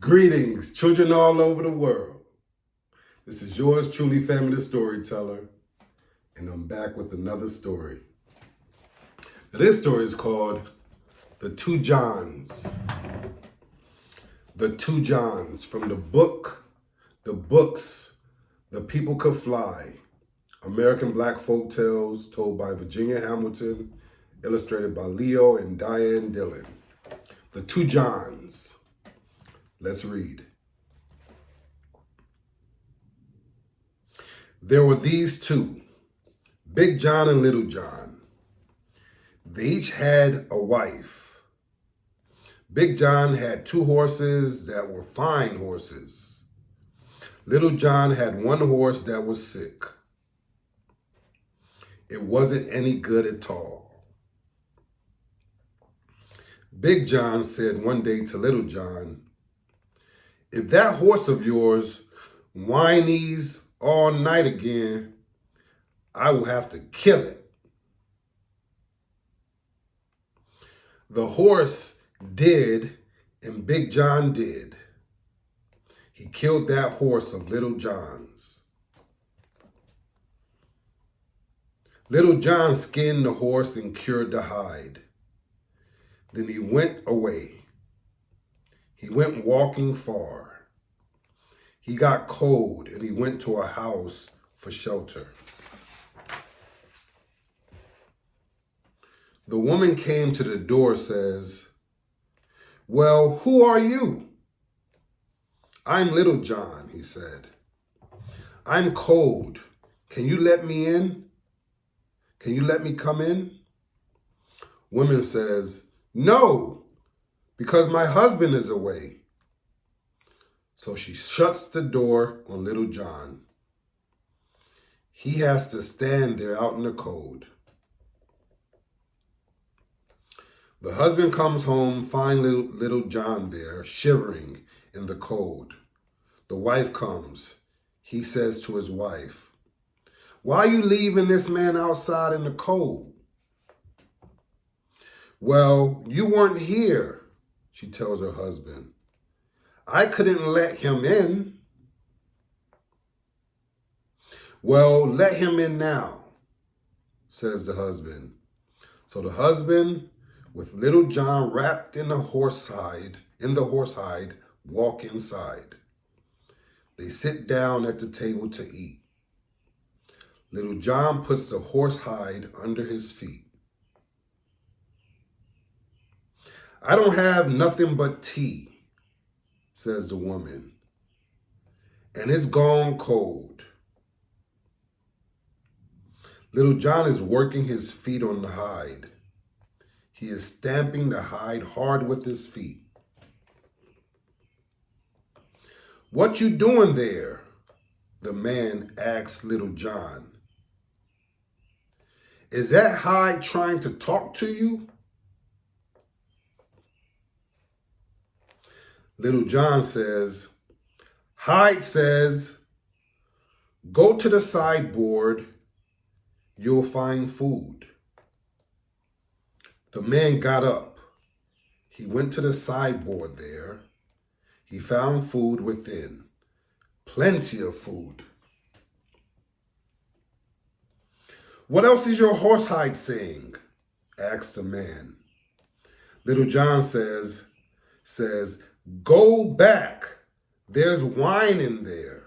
Greetings, children all over the world. This is yours truly, Family the Storyteller, and I'm back with another story. Now, this story is called The Two Johns. The Two Johns, from the books, The People Could Fly, American Black Folktales, told by Virginia Hamilton, illustrated by LEO and DIANE DILLON. The Two Johns. Let's read. There were these two, Big John and Little John. They each had a wife. Big John had two horses that were fine horses. Little John had one horse that was sick. It wasn't any good at all. Big John said one day to Little John, "If that horse of yours whinies all night again, I will have to kill it." The horse did, and Big John did. He killed that horse of Little John's. Little John skinned the horse and cured the hide. Then he went away. He went walking far. He got cold and he went to a house for shelter. The woman came to the door, says, "Well, who are you?" "I'm Little John," he said. "I'm cold. Can you let me in? Can you let me come in?" Woman says, "No, because my husband is away." So she shuts the door on Little John. He has to stand there out in the cold. The husband comes home, finds little John there, shivering in the cold. The wife comes. He says to his wife, "Why are you leaving this man outside in the cold?" "Well, you weren't here," she tells her husband. "I couldn't let him in." "Well, let him in now," says the husband. So the husband, with Little John wrapped in the horsehide, walk inside. They sit down at the table to eat. Little John puts the horsehide under his feet. "I don't have nothing but tea," says the woman, "and it's gone cold." Little John is working his feet on the hide. He is stamping the hide hard with his feet. "What you doing there?" the man asks Little John. "Is that hide trying to talk to you?" Little John says, "Hide says, go to the sideboard, you'll find food." The man got up. He went to the sideboard there. He found food within, plenty of food. "What else is your horsehide saying?" asks the man. Little John says, "Go back. There's wine in there."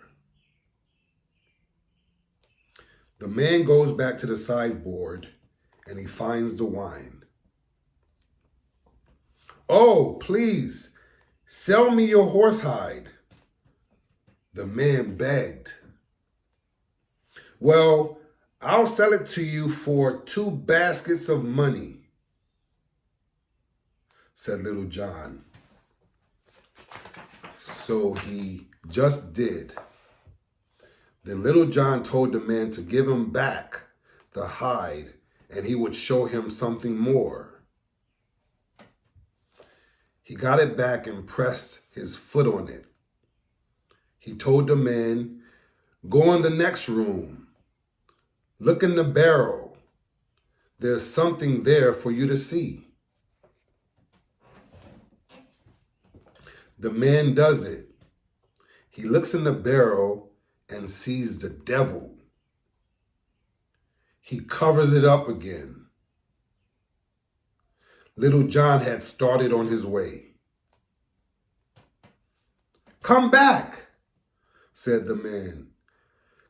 The man goes back to the sideboard and he finds the wine. "Oh, please, sell me your horsehide," the man begged. "Well, I'll sell it to you for 2 baskets of money," said Little John. So he just did. Then Little John told the man to give him back the hide and he would show him something more. He got it back and pressed his foot on it. He told the man, "Go in the next room. Look in the barrel. There's something there for you to see." The man does it. He looks in the barrel and sees the devil. He covers it up again. Little John had started on his way. "Come back," said the man.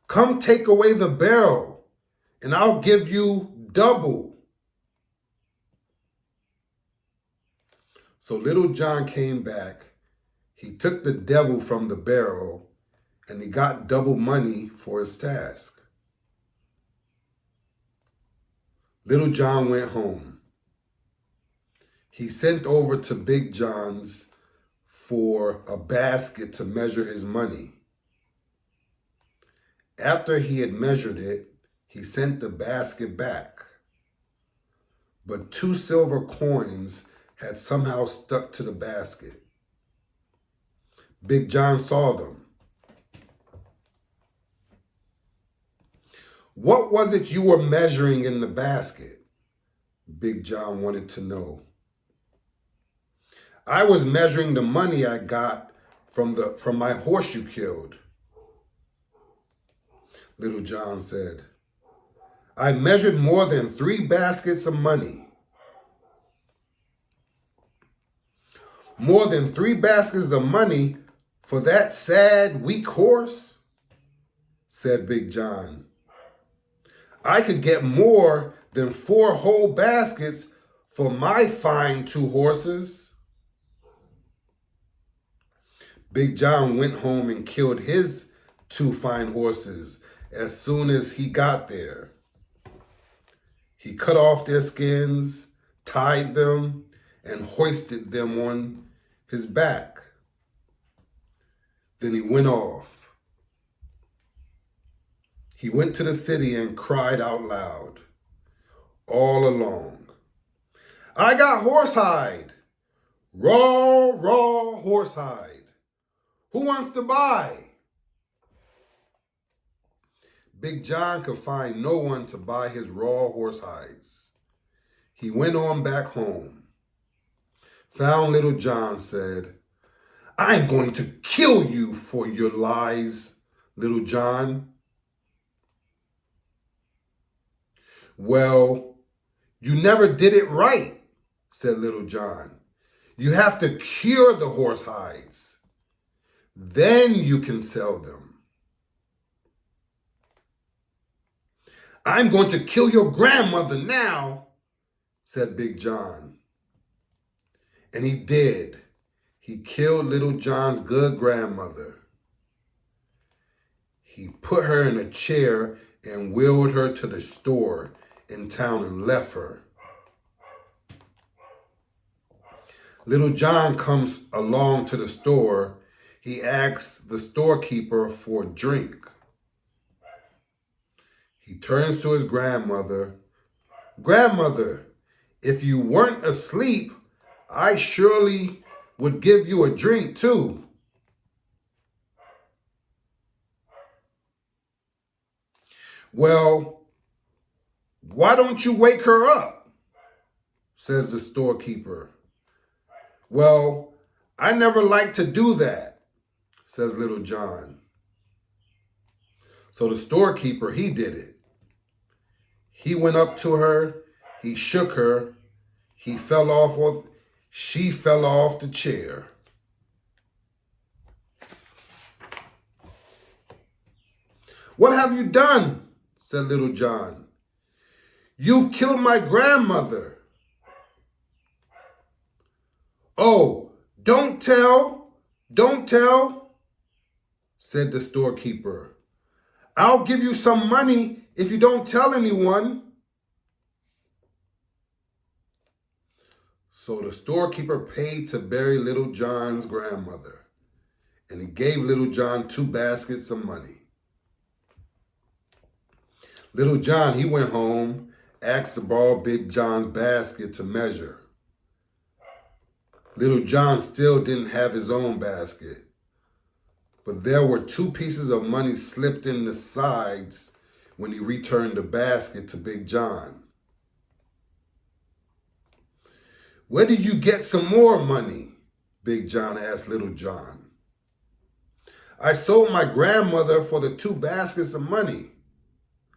"Come take away the barrel, and I'll give you double." So Little John came back. He took the devil from the barrel, and he got double money for his task. Little John went home. He sent over to Big John's for a basket to measure his money. After he had measured it, he sent the basket back. But 2 silver coins had somehow stuck to the basket. Big John saw them. "What was it you were measuring in the basket?" Big John wanted to know. "I was measuring the money I got from my horse you killed." Little John said, "I measured more than 3 baskets of money." "More than 3 baskets of money for that sad, weak horse?" said Big John. "I could get more than 4 whole baskets for my fine 2 horses." Big John went home and killed his 2 fine horses as soon as he got there. He cut off their skins, tied them, and hoisted them on his back. Then he went off. He went to the city and cried out loud, all along, "I got horsehide, raw horsehide. Who wants to buy?" Big John could find no one to buy his raw horsehides. He went on back home. Found Little John, said, "I'm going to kill you for your lies, Little John." "Well, you never did it right," said Little John. "You have to cure the horsehides. Then you can sell them." "I'm going to kill your grandmother now," said Big John. And he did. He killed Little John's good grandmother. He put her in a chair and wheeled her to the store in town and left her. Little John comes along to the store. He asks the storekeeper for a drink. He turns to his grandmother. "Grandmother, if you weren't asleep, I surely would give you a drink too." "Well, why don't you wake her up?" says the storekeeper. "Well, I never like to do that," says Little John. So the storekeeper, he did it. He went up to her, he shook her, she fell off the chair. "What have you done?" said Little John. "You've killed my grandmother." "Oh, don't tell, said the storekeeper. "I'll give you some money if you don't tell anyone." So the storekeeper paid to bury Little John's grandmother, and he gave Little John 2 baskets of money. Little John, he went home, asked to borrow Big John's basket to measure. Little John still didn't have his own basket, but there were 2 pieces of money slipped in the sides when he returned the basket to Big John. "Where did you get some more money?" Big John asked Little John. I sold my grandmother for 2 baskets of money.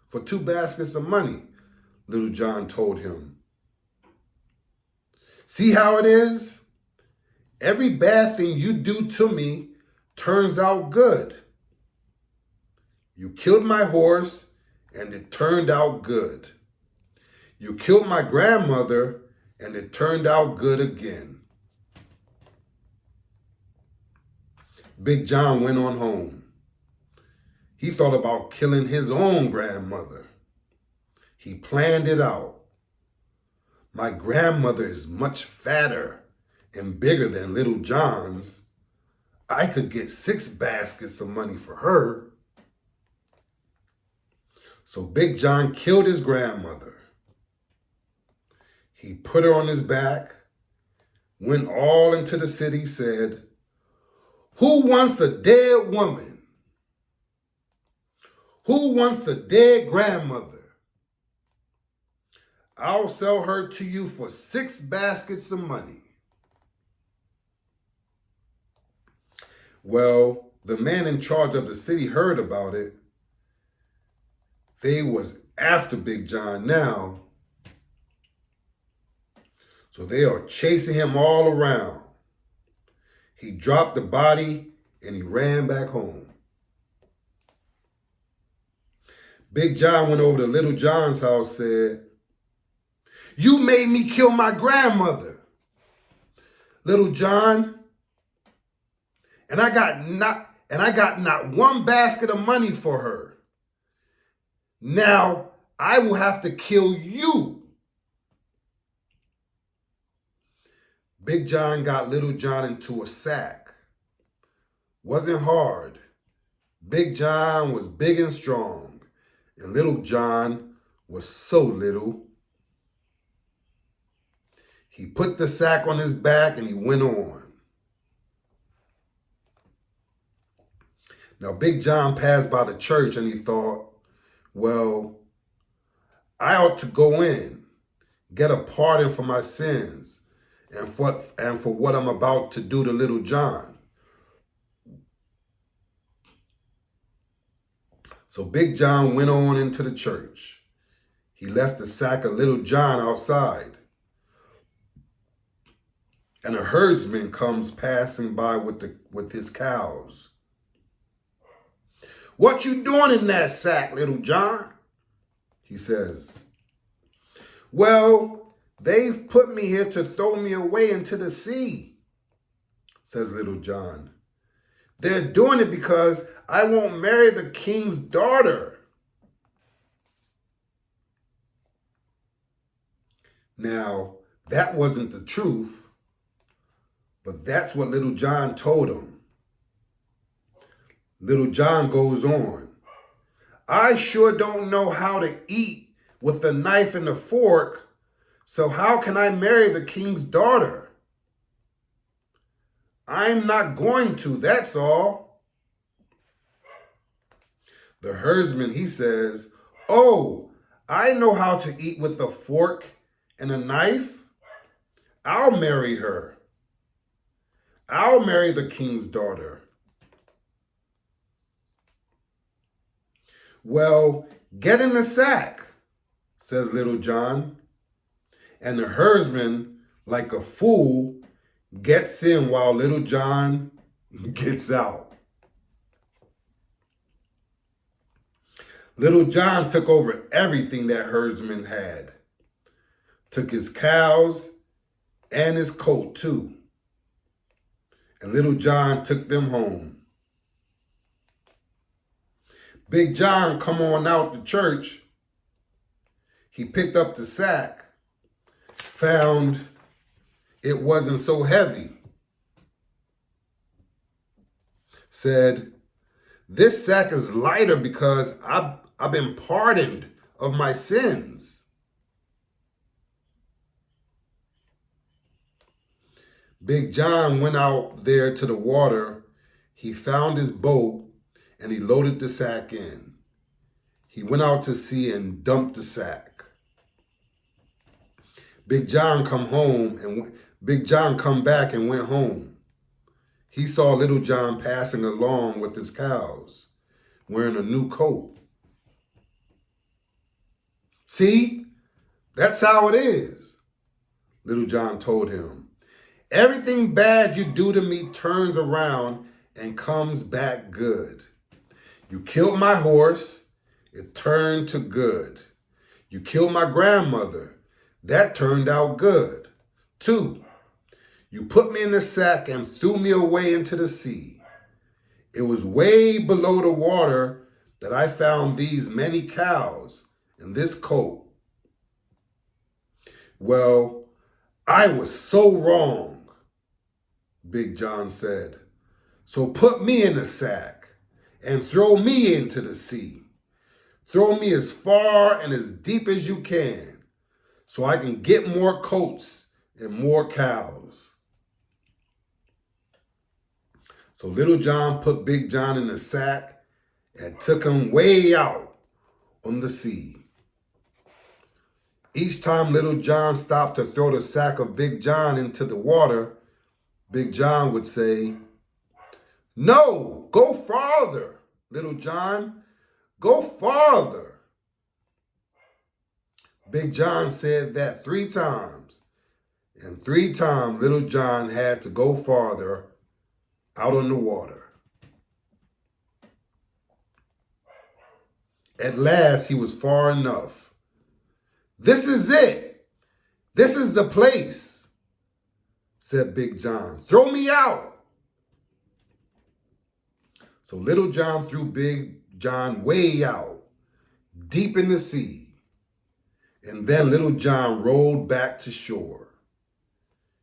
For 2 baskets of money, Little John told him. See how it is? Every bad thing you do to me turns out good. You killed my horse, and it turned out good. You killed my grandmother, and it turned out good again. Big John went on home. He thought about killing his own grandmother. He planned it out. My grandmother is much fatter and bigger than Little John's. I could get 6 baskets of money for her. So Big John killed his grandmother. He put her on his back, went all into the city, said, who wants a dead woman? Who wants a dead grandmother? I'll sell her to you for 6 baskets of money. Well, the man in charge of the city heard about it. They was after Big John now. So they are chasing him all around. He dropped the body and he ran back home. Big John went over to Little John's house, said, you made me kill my grandmother, Little John, and I got not 1 basket of money for her. Now I will have to kill you. Big John got Little John into a sack. Wasn't hard. Big John was big and strong, and Little John was so little. He put the sack on his back and he went on. Now Big John passed by the church and he thought, well, I ought to go in, get a pardon for my sins and for what I'm about to do to Little John. So Big John went on into the church. He left the sack of Little John outside. And a herdsman comes passing by with his cows. What you doing in that sack, Little John? He says. Well, they've put me here to throw me away into the sea, says Little John. They're doing it because I won't marry the king's daughter. Now, that wasn't the truth, but that's what Little John told him. Little John goes on. I sure don't know how to eat with a knife and a fork, so how can I marry the king's daughter? I'm not going to, that's all. The herdsman, he says, oh, I know how to eat with a fork and a knife. I'll marry her. I'll marry the king's daughter. Well, get in the sack, says Little John. And the herdsman, like a fool, gets in while Little John gets out. Little John took over everything that herdsman had. Took his cows and his coat too. And Little John took them home. Big John come on out to church. He picked up the sack, found it wasn't so heavy. Said, this sack is lighter because I've been pardoned of my sins. Big John went out there to the water. He found his boat and he loaded the sack in. He went out to sea and dumped the sack. Big John come back and went home. he saw Little John passing along with his cows, wearing a new coat. See, that's how it is, Little John told him. Everything bad you do to me turns around and comes back good. You killed my horse, it turned to good. You killed my grandmother, that turned out good. 2, you put me in a sack and threw me away into the sea. It was way below the water that I found these many cows and this coat. Well, I was so wrong, Big John said. So put me in a sack and throw me into the sea. Throw me as far and as deep as you can so I can get more coats and more cows. So Little John put Big John in a sack and took him way out on the sea. Each time Little John stopped to throw the sack of Big John into the water, Big John would say, "No, go farther, Little John, go farther." Big John said that 3 times, and 3 times Little John had to go farther out on the water. At last, he was far enough. "This is it. This is the place," said Big John. "Throw me out." So Little John threw Big John way out, deep in the sea. And then Little John rolled back to shore.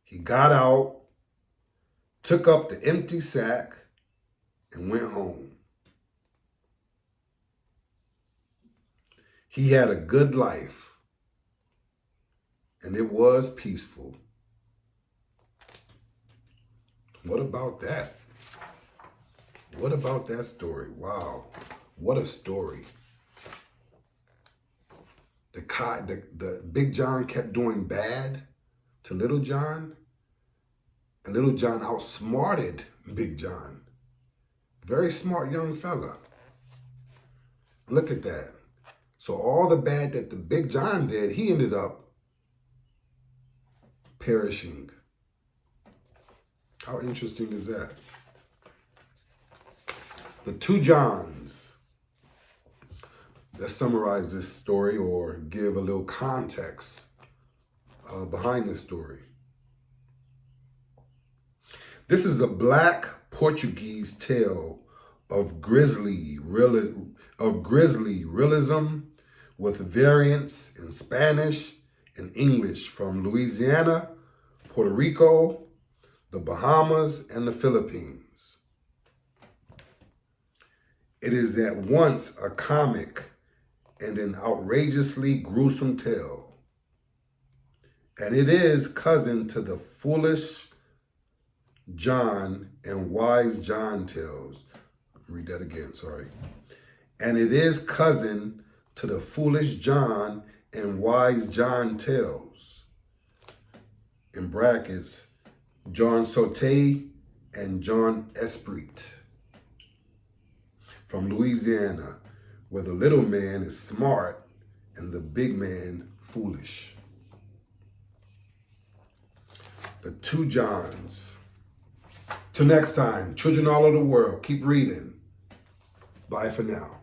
He got out, took up the empty sack, and went home. He had a good life, and it was peaceful. What about that? What about that story? Wow, what a story. The Big John kept doing bad to Little John, and Little John outsmarted Big John. Very smart young fella. Look at that. So all the bad that the Big John did, he ended up perishing. How interesting is that? The 2 Johns. Let's summarize this story or give a little context behind this story. This is a Black Portuguese tale of grisly realism with variants in Spanish and English from Louisiana, Puerto Rico, the Bahamas, and the Philippines. It is at once a comic and an outrageously gruesome tale. And it is cousin to the Foolish John and Wise John tales. Read that again, sorry. And it is cousin to the Foolish John and Wise John tales. In brackets, John Sauté and John Esprit. From Louisiana, where the little man is smart and the big man foolish. The 2 Johns. Till next time, children all over the world, keep reading. Bye for now.